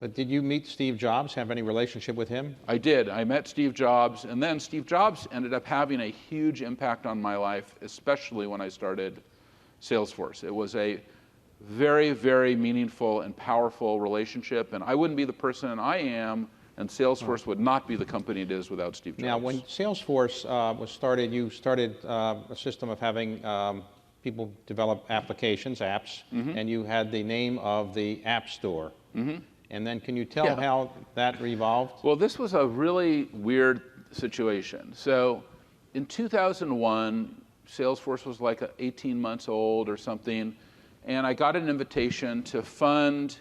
But did you meet Steve Jobs, have any relationship with him? I did. I met Steve Jobs, and then Steve Jobs ended up having a huge impact on my life, especially when I started Salesforce. It was a very, very meaningful and powerful relationship, and I wouldn't be the person I am, and Salesforce would not be the company it is without Steve Jobs. Now, when Salesforce was started, you started a system of having people develop applications, apps, and you had the name of the App Store. And then can you tell how that revolved? Well, this was a really weird situation. So in 2001, Salesforce was like 18 months old or something, and I got an invitation to fund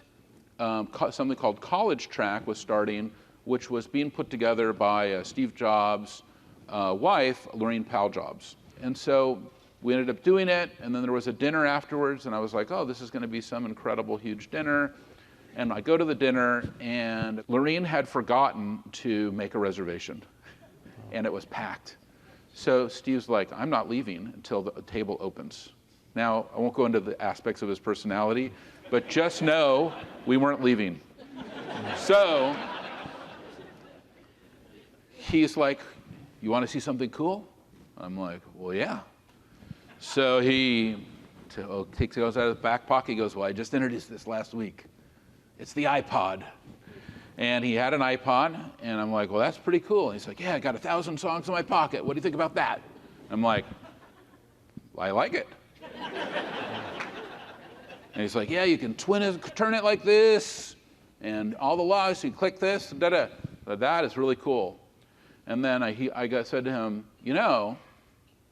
something called College Track was starting, which was being put together by Steve Jobs' wife, Lorraine Powell Jobs. And so we ended up doing it, and then there was a dinner afterwards, and I was like, oh, this is going to be some incredible, huge dinner. And I go to the dinner, and Lorraine had forgotten to make a reservation, and it was packed. So Steve's like, I'm not leaving until the table opens. Now, I won't go into the aspects of his personality, but just know we weren't leaving. So he's like, you want to see something cool? I'm like, well, yeah. So he goes out of his back pocket, he goes, well, I just introduced this last week. It's the iPod. And he had an iPod, and I'm like, well, that's pretty cool. And he's like, yeah, I got 1,000 songs in my pocket. What do you think about that? I'm like, I like it. And he's like, yeah, you can twin it, turn it like this, and all the logs, you click this, da-da. That is really cool. And then I said to him, you know,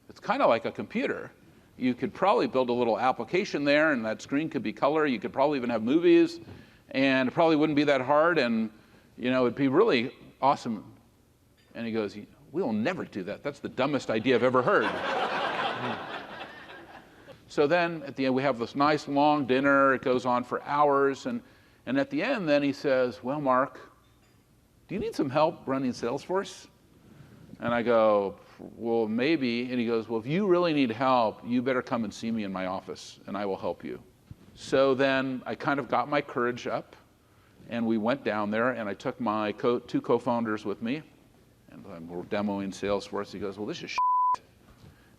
it's kind of like a computer. You could probably build a little application there, and that screen could be color. You could probably even have movies. And it probably wouldn't be that hard, and it'd be really awesome. And he goes, we'll never do that. That's the dumbest idea I've ever heard. So then at the end, we have this nice long dinner. It goes on for hours. And at the end, then he says, well, Mark, do you need some help running Salesforce? And I go, well, maybe. And he goes, well, if you really need help, you better come and see me in my office, and I will help you. So then I kind of got my courage up, and we went down there, and I took my two co-founders with me, and we're demoing Salesforce. He goes, well, this is shit.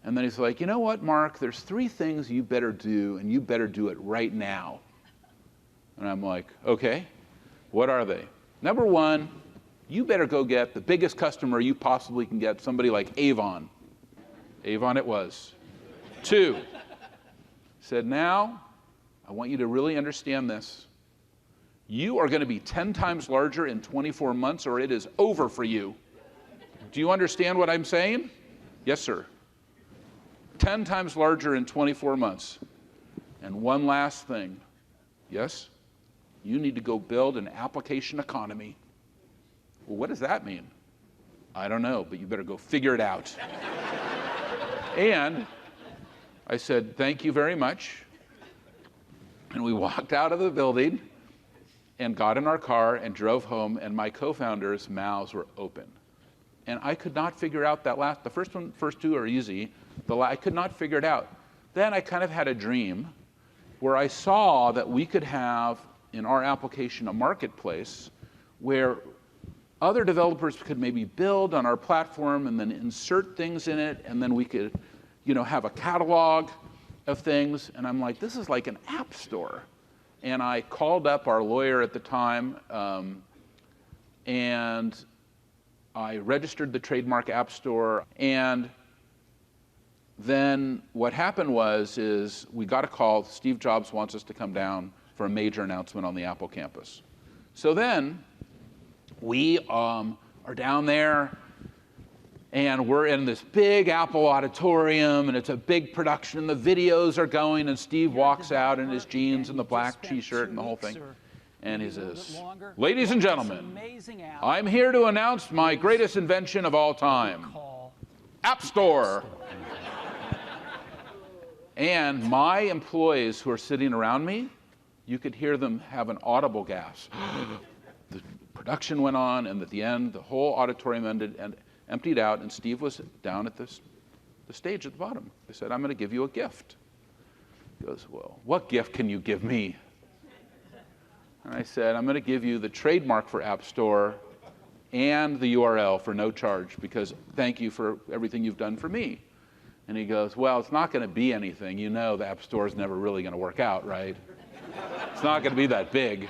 And then he's like, you know what, Mark, there's 3 things you better do, and you better do it right now. And I'm like, okay, what are they? Number 1, you better go get the biggest customer you possibly can get, somebody like Avon. Avon it was. 2, said, now, I want you to really understand this. You are going to be 10 times larger in 24 months, or it is over for you. Do you understand what I'm saying? Yes, sir. 10 times larger in 24 months. And one last thing. Yes? You need to go build an application economy. Well, what does that mean? I don't know, but you better go figure it out. And I said, thank you very much. And we walked out of the building and got in our car and drove home, and my co-founders' mouths were open. And I could not figure out the first 2 are easy. I could not figure it out. Then I kind of had a dream where I saw that we could have in our application a marketplace where other developers could maybe build on our platform and then insert things in it, and then we could, have a catalog of things. And I'm like, this is like an app store. And I called up our lawyer at the time, and I registered the trademark app store. And then what happened is we got a call. Steve Jobs wants us to come down for a major announcement on the Apple campus. So then we are down there, and we're in this big Apple auditorium, and it's a big production, and the videos are going, and Steve walks out in his jeans and the black T-shirt and the whole thing. And he says, ladies and gentlemen, I'm here to announce my greatest invention of all time, App Store. And my employees who are sitting around me, you could hear them have an audible gasp. The production went on, and at the end, the whole auditorium ended and emptied out, and Steve was down at the stage at the bottom. I said, I'm going to give you a gift. He goes, well, what gift can you give me? And I said, I'm going to give you the trademark for App Store and the URL for no charge, because thank you for everything you've done for me. And he goes, well, it's not going to be anything. You know the App Store is never really going to work out, right? It's not going to be that big.